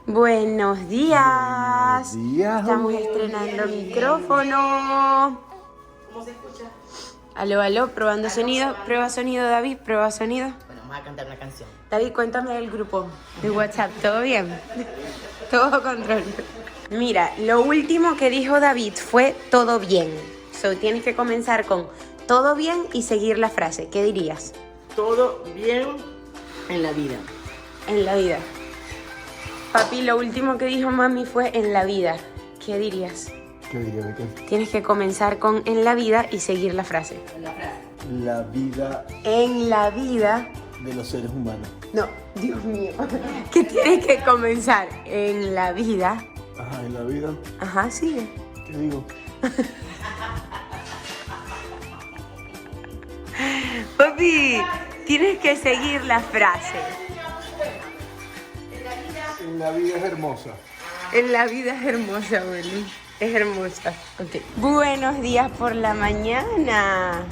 Buenos días. Buenos días. Estamos estrenando micrófono. ¿Cómo se escucha? Aló, aló, probando sonido. Prueba sonido, David, prueba sonido. Bueno, vamos a cantar una canción. David, cuéntame del grupo de WhatsApp. ¿Todo bien? Todo control. Mira, lo último que dijo David fue todo bien. So, tienes que comenzar con todo bien y seguir la frase. ¿Qué dirías? Todo bien en la vida. En la vida. Papi, lo último que dijo mami fue en la vida. ¿Qué dirías? ¿Qué diría de qué? Tienes que comenzar con en la vida y seguir la frase. La vida En la vida. de los seres humanos. No, Dios mío. Que tienes que comenzar en la vida. Ajá, en la vida. Ajá, sigue. ¿Qué digo? Papi, tienes que seguir la frase. En la vida es hermosa. En la vida es hermosa, Willy. Es hermosa. Okay. Buenos días por la mañana.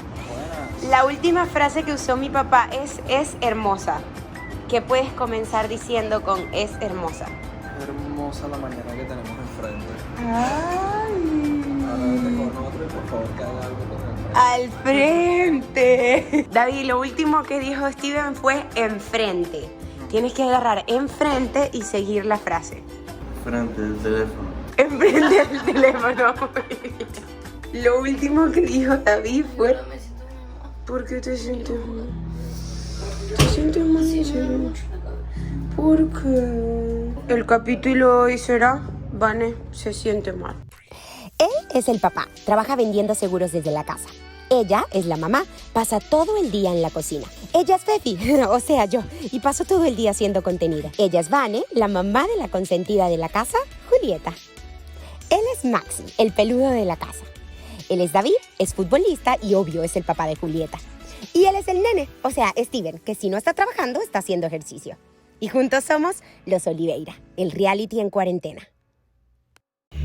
La última frase que usó mi papá es hermosa. ¿Qué puedes comenzar diciendo con es hermosa? Hermosa la mañana que tenemos enfrente. Ay. Ahora vete con otro y por favor que haga algo con el frente. Al frente. David, lo último que dijo Steven fue enfrente. Tienes que agarrar enfrente y seguir la frase. Frente del teléfono. Enfrente del teléfono. Lo último que dijo David fue... ¿Por qué te sientes mal? ¿Te sientes mal? ¿Por qué? El capítulo hoy será... Vane se siente mal. Él es el papá, trabaja vendiendo seguros desde la casa. Ella es la mamá, pasa todo el día en la cocina. Ella es Fefi, o sea yo, y paso todo el día haciendo contenido. Ella es Vane, la mamá de la consentida de la casa, Julieta. Él es Maxi, el peludo de la casa. Él es David, es futbolista y obvio es el papá de Julieta. Y él es el nene, o sea, Steven, que si no está trabajando, está haciendo ejercicio. Y juntos somos los Oliveira, el reality en cuarentena.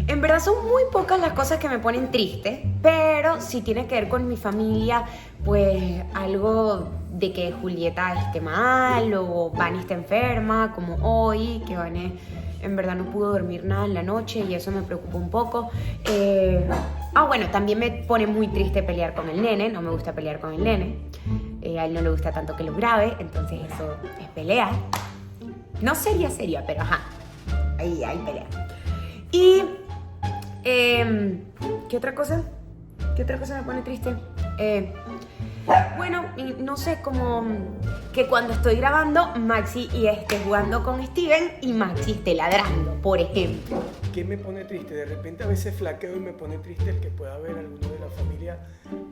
En verdad son muy pocas las cosas que me ponen triste, pero si tiene que ver con mi familia, pues algo de que Julieta esté mal o Vani esté enferma, como hoy, que Vani en verdad no pudo dormir nada en la noche y eso me preocupa un poco. Bueno, también me pone muy triste pelear con el nene, no me gusta pelear con el nene. A él no le gusta tanto que lo grabe, entonces eso es pelea. No seria, pero ajá, ahí hay pelea. Y, ¿qué otra cosa? ¿Qué otra cosa me pone triste? Bueno, no sé, como que cuando estoy grabando, Maxi y esté jugando con Steven y Maxi esté ladrando, por ejemplo. ¿Qué me pone triste? De repente a veces flaqueo y me pone triste el que pueda haber alguno de la familia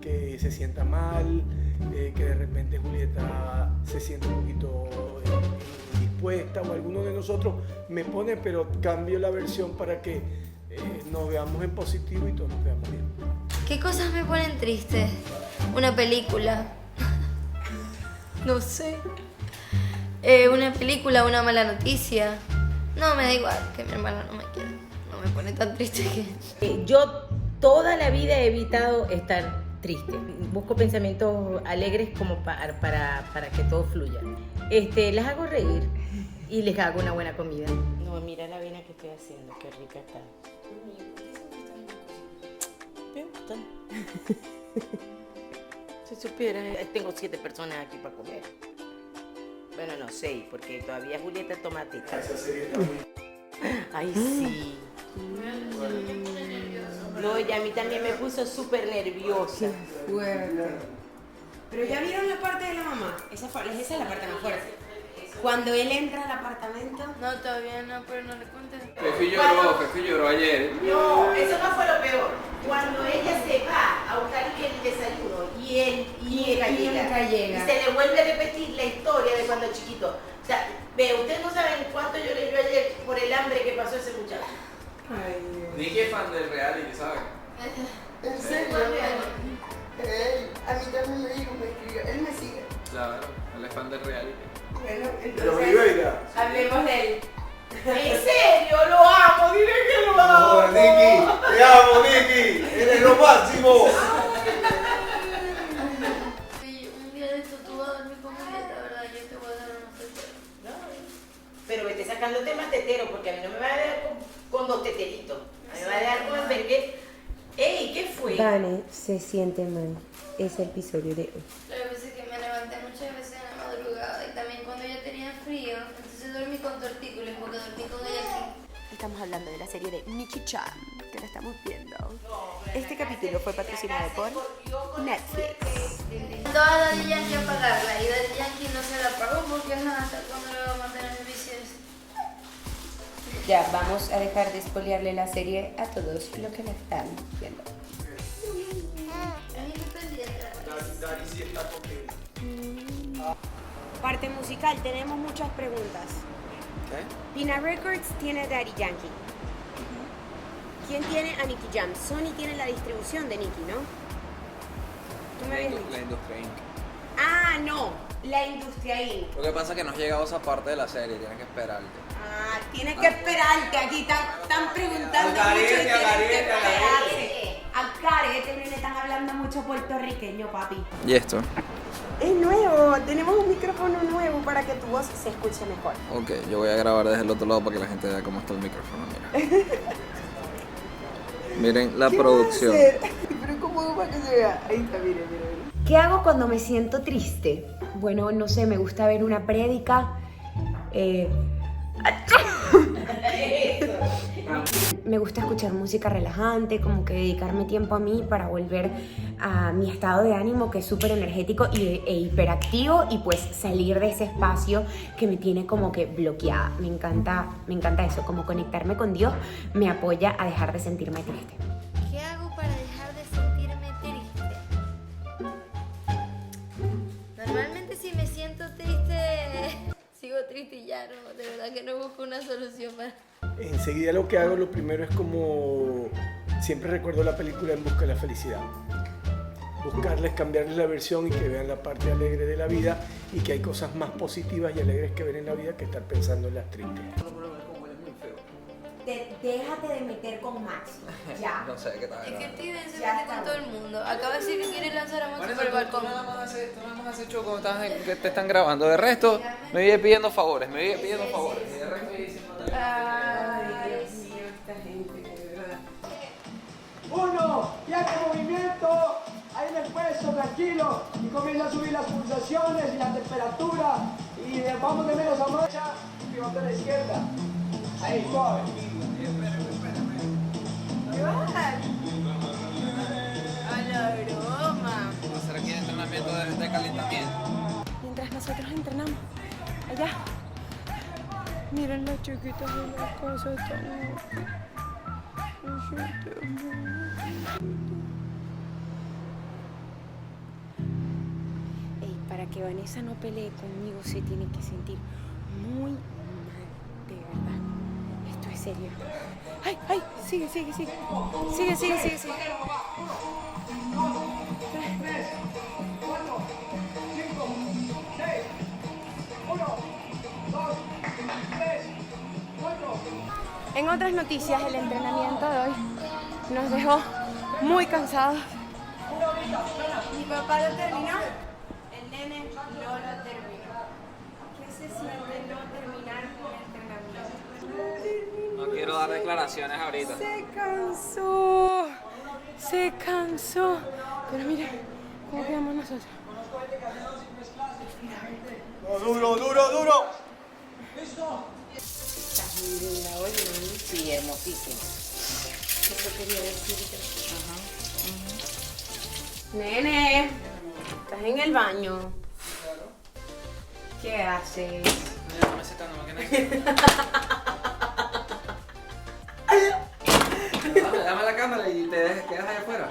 que se sienta mal, que de repente Julieta se sienta un poquito indispuesta o alguno de nosotros me pone, pero cambio la versión para que nos veamos en positivo y todos nos veamos bien. ¿Qué cosas me ponen triste? Una película. No sé. Una película, una mala noticia. No, me da igual que mi hermana no me quiera. No me pone tan triste que... Yo toda la vida he evitado estar triste. Busco pensamientos alegres como para que todo fluya. Las hago reír y les hago una buena comida. No, mira la avena que estoy haciendo, qué rica está. Me gustan. Si supieras, tengo 7 personas aquí para comer. Bueno, no, 6, porque todavía Julieta toma teta. Ay, sí. No, y a mí también me puso súper nerviosa. Fuerte. Pero ya vieron la parte de la mamá. Esa es la parte más fuerte. Cuando él entra al apartamento. No, todavía no, pero no le cuentes. Fefi lloró ayer. No, eso no fue lo peor. Cuando ella se va a buscar el desayuno y él nunca llega. Y se le vuelve a repetir la historia de cuando chiquito. O sea, ustedes no saben cuánto lloré yo ayer por el hambre que pasó ese muchacho. Ni que fan del reality, ¿sabes? ¿En serio? A mí también me dijo, me escribió, él me sigue. Claro, él es fan del reality. Bueno, De los Oliveira. hablemos de él. ¿En serio? Lo amo, dile que lo amo. ¡Oh, Niki! ¡Te amo, Niki! ¡Eres lo máximo! Un día de esto tú vas a dormir con Julieta, ¿verdad? Yo te voy a dar una sorpresa. Pero vete sacando temas de tetero, porque a mí no me va a dar con dos teteritos. A mí me va a dar con el vergué. ¡Ey! ¿Qué fue? Vane se siente mal. Es el episodio de hoy. Lo que pasa es que me levanté muchas veces en la madrugada y también cuando ya tenía frío, entonces dormí con tortícolis porque dormí con ella aquí. Estamos hablando de la serie de Nicky Chan, que la estamos viendo. Este capítulo fue patrocinado por Netflix. Toda la de Yankee a pagarla y Daddy Yankee no se la pagó porque hasta cuando le va a mantener el vicio ese. Ya, vamos a dejar de spoilearle la serie a todos los que la están viendo. Es independiente. Dari sí está contenta. Parte musical, tenemos muchas preguntas. Pina Records tiene a Daddy Yankee. ¿Quién tiene a Nicky Jam? Sony tiene la distribución de Nicky, ¿no? ¿Tú me habías dicho? La industria Inc. Ah, no, la industria Inc. Lo que pasa es que no has llegado a esa parte de la serie, tienes que esperarte. Ah, tienes que esperarte, aquí están preguntando mucho y Garete, tienes que garete, esperarte. Al carete, le están hablando mucho puertorriqueño, papi. ¿Y esto? Es nuevo, tenemos un micrófono nuevo para que tu voz se escuche mejor. Ok, yo voy a grabar desde el otro lado para que la gente vea cómo está el micrófono, mira. Miren la producción. Pero ¿cómo hago para que se vea? Ahí está, mire. ¿Qué hago cuando me siento triste? Bueno, no sé, me gusta ver una prédica. Me gusta escuchar música relajante, como que dedicarme tiempo a mí para volver a mi estado de ánimo, que es súper energético e hiperactivo, y pues salir de ese espacio que me tiene como que bloqueada. Me encanta eso, como conectarme con Dios me apoya a dejar de sentirme triste. ¿Qué hago para dejar de sentirme triste? Normalmente si me siento triste, sigo triste y ya no, de verdad que no busco una solución para... Enseguida lo que hago, lo primero es como siempre recuerdo la película En busca de la felicidad. Buscarles, cambiarles la versión y que vean la parte alegre de la vida y que hay cosas más positivas y alegres que ver en la vida que estar pensando en las tristes. Déjate de meter con Max, ya. No sé qué tal. Es que Steven se Ya mete está. con todo el mundo. Acaba de decir que quiere lanzar a Max por el Tú balcón. nada más has hecho cuando estás que te están grabando. De resto, me vive pidiendo favores, Y de resto me diciendo... Ay, Dios mío, esta gente, de verdad. Uno, ya que movimiento, ahí en el peso, tranquilo, y comienza a subir las pulsaciones y la temperatura, y vamos de menos a más, pivote a la izquierda, ahí, suave. A la broma. Va a ser aquí el entrenamiento de calentamiento. Mientras nosotros entrenamos, allá. Miren las chiquitas de la casa tan... Ey, para que Vanessa no pelee conmigo se tiene que sentir muy mal, de verdad. Esto es serio. ¡Ay, ay! Sigue. Sigue. 1, 2, 3, 4. En otras noticias, el entrenamiento de hoy nos dejó muy cansados. Mi papá lo terminó, el nene no lo terminó. ¿Qué se siente no terminar un entrenamiento? No quiero dar declaraciones ahorita. Se cansó. Pero mire, ¿cómo quedamos nosotros? Duro. Estás muy linda hoy, ¿no? Sí, hermosísimo. Eso quería decirte. Nene, estás en el baño. ¿Qué haces? No me secando, Dame la cámara y te quedas allá afuera.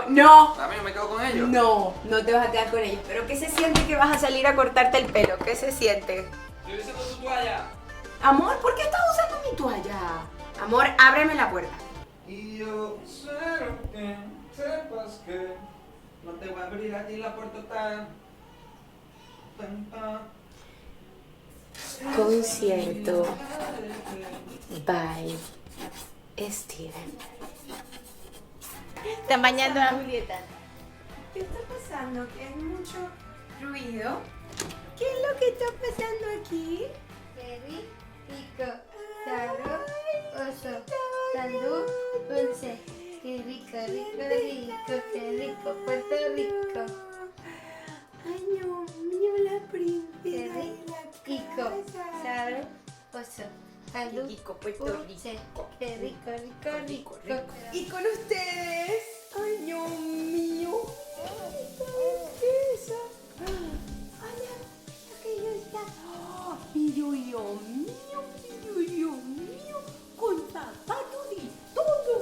No. Dame, yo me quedo con ellos. No te vas a quedar con ellos. ¿Pero qué se siente que vas a salir a cortarte el pelo? ¿Qué se siente? Estoy usando tu toalla. Amor, ¿por qué estás usando mi toalla? Amor, ábreme la puerta. Y yo quiero que sepas que no te voy a abrir a ti la puerta tan. Concierto by Steven. Están bañando a Julieta. ¿Qué está pasando? ¿Que hay mucho ruido? ¿Qué es lo que está pasando aquí? Baby, rico, sabroso, tan dulce. Qué rico, rico, rico, qué rico, Puerto Rico. Ay, Dios mío, la princesa. Qué rico, sabroso, tan Qué rico, Puerto dulce. Rico. Qué rico, rico, rico. Y con ustedes, ay, Dios mío, princesa. Hola, aquello está. Pero Dios mío, con zapatos y todo.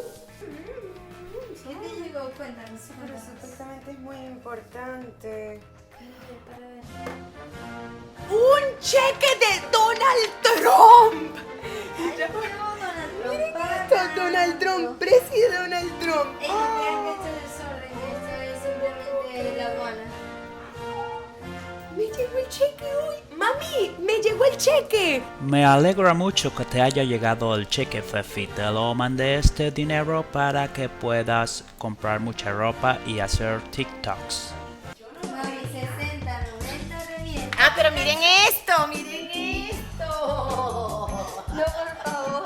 ¿Qué te llegó? Cuéntanos. Pero supuestamente es muy importante. Para ver. ¡Un cheque de Donald Trump! Miren Esto, Donald Trump, presidente Donald Trump. Ellos crean que esto es desorden, que esto es simplemente la aduana. Me llegó el cheque hoy. Mami, me llegó el cheque. Me alegra mucho que te haya llegado el cheque, Fefi. Te lo mandé este dinero para que puedas comprar mucha ropa y hacer TikToks. Mami, 60, 90 de 10. Ah, pero miren esto. No, por favor.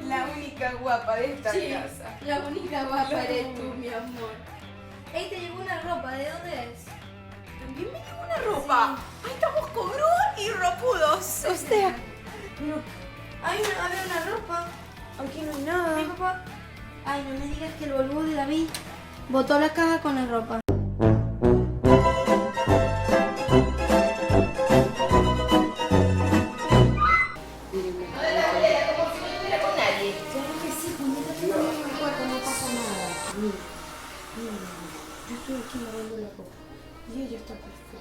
La única guapa de esta Sí, casa. la única guapa eres tú, mi amor. Ey, te llegó una ropa, ¿de dónde es? También me llegó una ropa. Ay, estamos cobrón y ropudos. O sea, Había una ropa. aquí no hay Mi nada. papá. Ay, no me digas que el boludo de David botó la caja con la ropa. Con nadie. Claro que sí, puñeta, tú no me acuerdo, no pasa nada. Mira, yo estoy aquí lavando la ropa. Y ella está perfecta.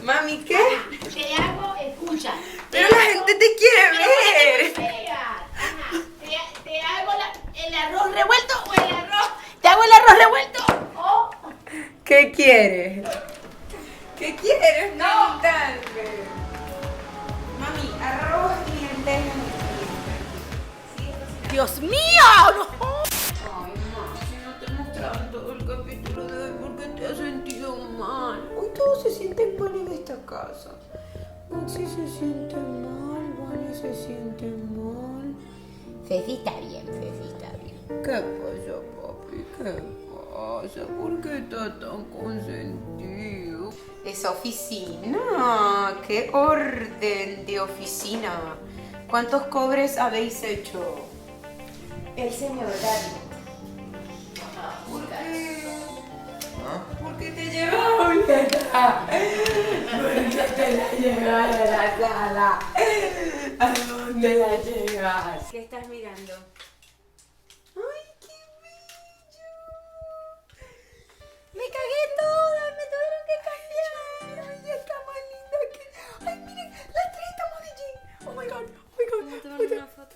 Mami, ¿qué? Te hago, escucha. Pero la gente te quiere ver. Te hago el arroz revuelto o el arroz. Te hago el arroz revuelto o. ¿Qué quieres? ¿Qué quieres preguntarme? Mami, arroz y lentejas. ¡Dios mío! ¡No! Ay, mamá, si no te mostraron todo el capítulo de hoy porque te has sentido mal. Hoy todos se sienten mal en esta casa. Maxi se siente mal, Vane se siente mal. Fefi está bien, Fefi está bien. ¿Qué pasa, papi? ¿Qué pasa? ¿Por qué estás tan consentido? Esa oficina, qué orden de oficina. ¿Cuántos cobres habéis hecho? El señor David. ¿Por qué? ¿Por qué te llevaba Julieta? ¿Por qué te la llevas a la sala? ¿A dónde la llevas? ¿Qué estás mirando? ¡Ay, qué bello! Me cagué toda, me tuvieron que cambiar. Ay, ya está más linda que... Ay, miren, las tres estamos de jean. Oh my god, oh my god. Vamos a tomar una foto.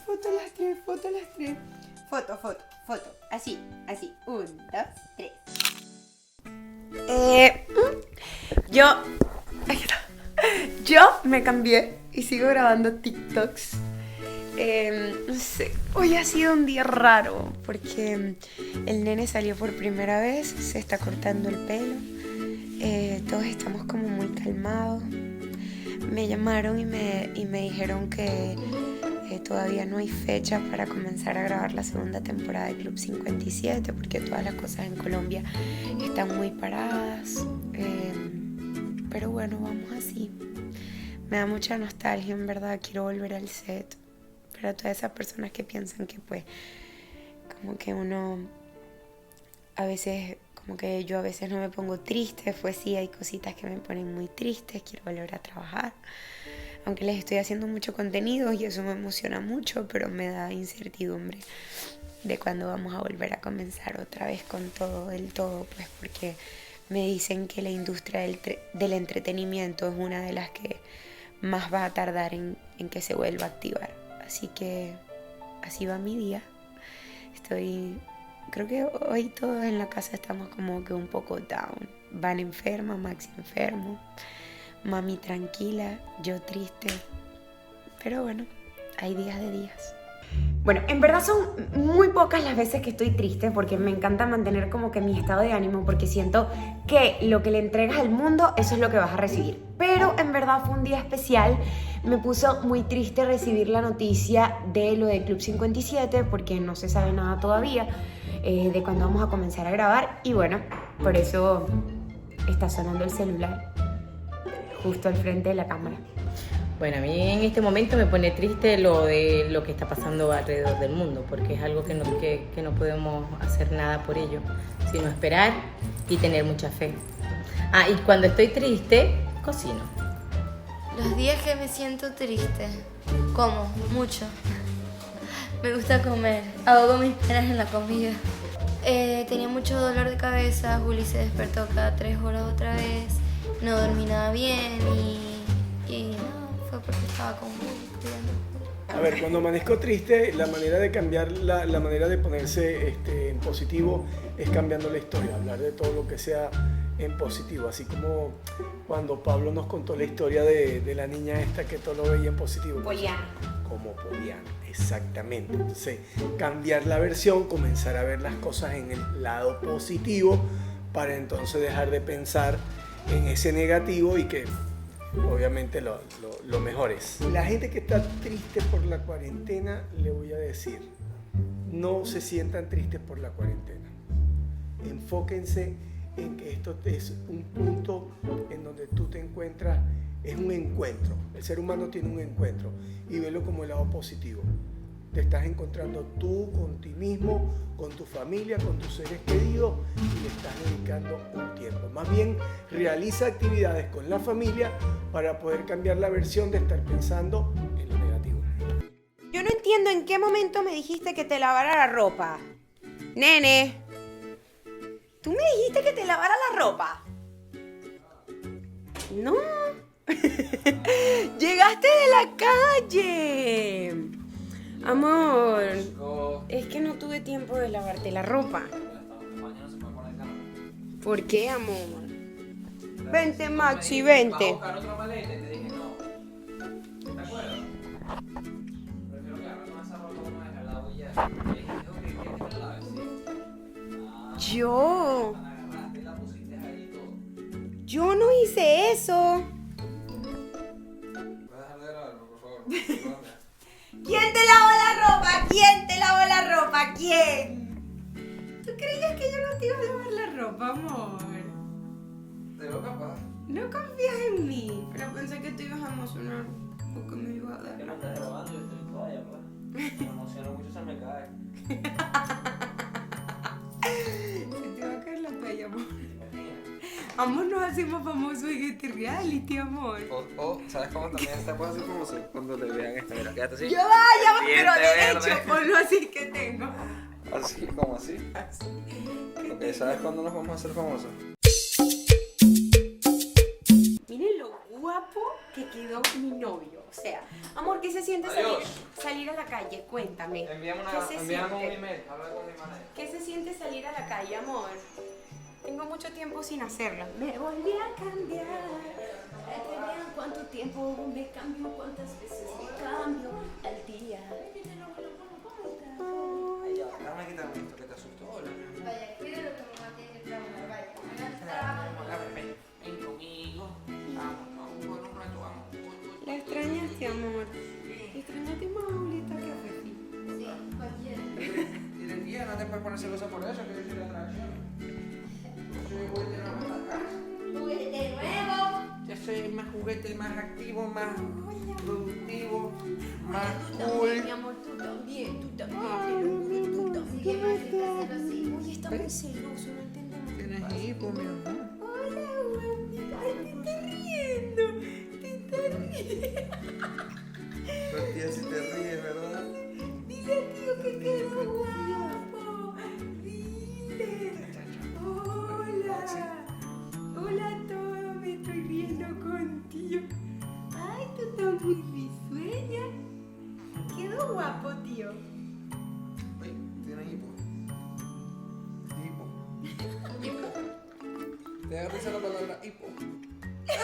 Foto las tres, foto las tres. Foto. Así. 1, 2, 3. Yo me cambié y sigo grabando TikToks. No sé, hoy ha sido un día raro porque el nene salió por primera vez, se está cortando el pelo. Todos estamos como muy calmados. Me llamaron y me dijeron que todavía no hay fecha para comenzar a grabar la segunda temporada de Club 57 porque todas las cosas en Colombia están muy paradas. Pero bueno, vamos así. Me da mucha nostalgia, en verdad, quiero volver al set. Pero todas esas personas que piensan que pues como que uno a veces, como que yo a veces no me pongo triste, pues sí, hay cositas que me ponen muy tristes, quiero volver a trabajar. Aunque les estoy haciendo mucho contenido y eso me emociona mucho, pero me da incertidumbre de cuándo vamos a volver a comenzar otra vez con todo del todo, pues porque me dicen que la industria del entretenimiento es una de las que más va a tardar en que se vuelva a activar. Así que así va mi día. Creo que hoy todos en la casa estamos como que un poco down. Van enferma, Maxi enfermo, mami tranquila, yo triste. Pero bueno, hay días de días. Bueno, en verdad son muy pocas las veces que estoy triste porque me encanta mantener como que mi estado de ánimo porque siento que lo que le entregas al mundo, eso es lo que vas a recibir. Pero en verdad fue un día especial. Me puso muy triste recibir la noticia de lo del Club 57 porque no se sabe nada todavía de cuándo vamos a comenzar a grabar. Y bueno, por eso está sonando el celular justo al frente de la cámara. Bueno, a mí en este momento me pone triste lo que está pasando alrededor del mundo, porque es algo que no podemos hacer nada por ello, sino esperar y tener mucha fe. Y cuando estoy triste, cocino. Los días que me siento triste, como mucho. Me gusta comer, ahogo mis penas en la comida. Tenía mucho dolor de cabeza, Juli se despertó cada 3 horas otra vez, no dormí nada bien y no. Fue porque estaba con Juli. A ver, cuando amanezco triste, la manera de cambiar, la manera de ponerse en positivo es cambiando la historia, hablar de todo lo que sea en positivo, así como cuando Pablo nos contó la historia de la niña esta que todo lo veía en positivo. Poliana. Como Poliana, exactamente. Entonces, cambiar la versión, comenzar a ver las cosas en el lado positivo para entonces dejar de pensar en ese negativo y que obviamente lo mejor es. La gente que está triste por la cuarentena, le voy a decir, no se sientan tristes por la cuarentena. Enfóquense en que esto es un punto en donde tú te encuentras, es un encuentro. El ser humano tiene un encuentro y velo como el lado positivo. Te estás encontrando tú con ti mismo, con tu familia, con tus seres queridos y le estás dedicando un tiempo. Más bien, realiza actividades con la familia para poder cambiar la versión de estar pensando en lo negativo. Yo no entiendo en qué momento me dijiste que te lavara la ropa. Nene, ¿tú me dijiste que te lavara la ropa? No. Llegaste de la calle. Amor, es que no tuve tiempo de lavarte la ropa. ¿Por qué, amor? Vente, Maxi, vente. ¿Vas a buscar otra maleta? Y te dije no. ¿Te acuerdas? Prefiero quedarme con esa ropa una vez al lado y ya. Y dije, ok, ¿quieres que te la laves? Sí. Yo. La agarraste y la pusiste ahí y todo. Yo no hice eso. ¿Puedes dejar de grabarlo, por favor? ¿Quién te lavó la ropa? ¿Quién te lavó la ropa? ¿Quién? ¿Tú creías que yo no te iba a lavar la ropa, amor? Te veo capaz. No confías en mí, pero pensé que te ibas a emocionar porque me ibas a dar. Que me estás grabando y estoy en toalla, pues. Me emociono mucho, se me cae. Se te va a caer la toalla, amor. Amor, nos hacemos famosos en este reality, amor. O, ¿sabes cómo también te puedes hacer famoso? Cuando te vean esta, mira, quédate así. Ya va, pero Diente derecho, verde. ponlo así que tengo. Así, como así. Ok, ¿sabes cuándo nos vamos a hacer famosos? Miren lo guapo que quedó mi novio. O sea, amor, ¿qué se siente salir a la calle? Cuéntame. Envíame ¿Qué se un siente? email, habla con mi manager. ¿Qué se siente salir a la calle, amor? Tengo mucho tiempo sin hacerlo. Me volví a cambiar. Para que vean cuánto tiempo me cambio, cuántas veces me cambio al día. Déjame quitarme esto que te asustó. Vaya, cuida lo que mamá tiene que trabajar, vaya. Ven conmigo. Vamos, por un rato, vamos. ¿La extrañaste, amor? ¿Extrañaste más a Julieta que a Pepi? Sí, cualquiera. Y de día no te puedes poner celosa por eso, que yo soy la atracción. Yo soy juguete nuevo en la casa. ¡Juguete nuevo! Yo soy más juguete, más activo, más productivo, más cool. Mi amor, tú también, tú también. Tú también. Oye, está muy celoso, no entendemos. Tienes hipo, mi amor. Hola, guapita. Ay, te estás riendo. Te estás riendo. Pero tía, si te ríes, ¿verdad? Dile a tío que quedó guapo. Dile. Hola. Hola a todos, me estoy riendo contigo. Ay, tú estás muy risueña. Quedó guapo, tío. Oye, tienes hipo. Hipo. ¿Te da risa la palabra hipo? Sí, te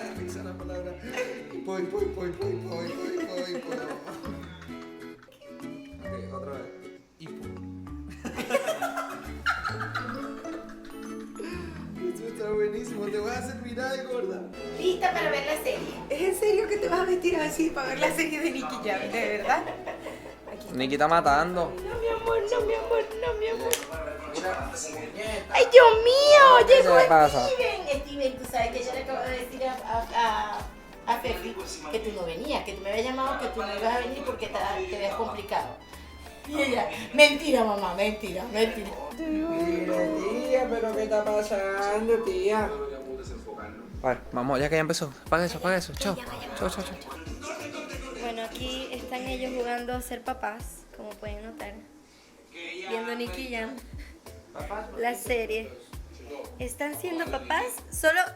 da risa la palabra hipo. No te voy a hacer mirar, gorda. Lista para ver la serie. ¿Es en serio que te vas a vestir así para ver la serie de Nicky Jam? ¿De verdad? Aquí. Nicky está matando. No, mi amor, no, mi amor, no, mi amor. ¡Ay, Dios mío! ¿Qué Llegó le pasa? Steven, tú sabes que yo le acabo de decir a Fefi que tú no venías, que tú me habías llamado, que tú no ibas a venir porque te habías complicado. Y ella, mentira, mamá, mentira, mentira. Mira, tía, pero ¿qué está pasando, tía? Vale, vamos, ya que ya empezó. Apaga eso. Chao. Chao. Bueno, aquí están ellos jugando a ser papás, como pueden notar. Viendo Nicky Jam. La serie. ¿Están siendo papás?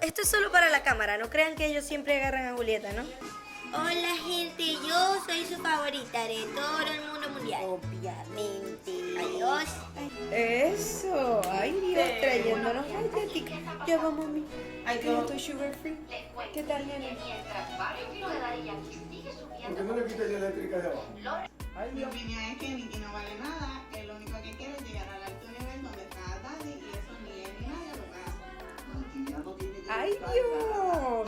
Esto es solo para la cámara, no crean que ellos siempre agarran a Julieta, ¿no? Hola gente, yo soy su favorita de todo el mundo mundial. Obviamente. Adiós. Eso. Ay, Dios, trayéndonos galleticas. Ya va, mami. Ay, Yo estoy sugar free. ¿Qué tal, nene? ¿Por qué no le quitas la eléctrica de abajo? Mi opinión es que Nicky no vale nada, que lo único que quiere es llegar al alto nivel donde está Daddy y eso ni él ni nadie lo gana. Ay, Dios.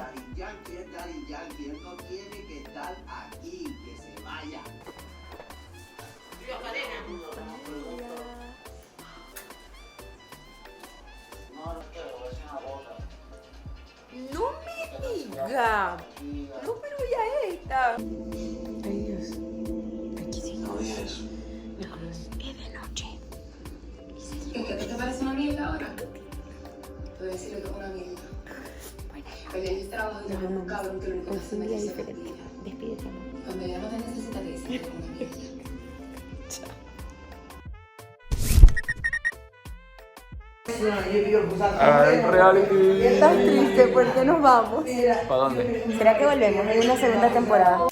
Daddy Yankee, él no tiene que estar aquí, que se vaya. No me diga. No, pero ya está. Ay, Dios. Aquí sí. No dije eso. Es de noche. ¿Qué te parece una mierda ahora? Te voy a decir que es una mierda. Pero yo trabajo y un cabrón que lo único que hace es meterse contigo. Despídete, amor. Cuando ya no te necesita, te dicen que es una mierda. Estás triste, ¿por qué nos vamos? ¿Para dónde? ¿Será que volvemos en una segunda temporada?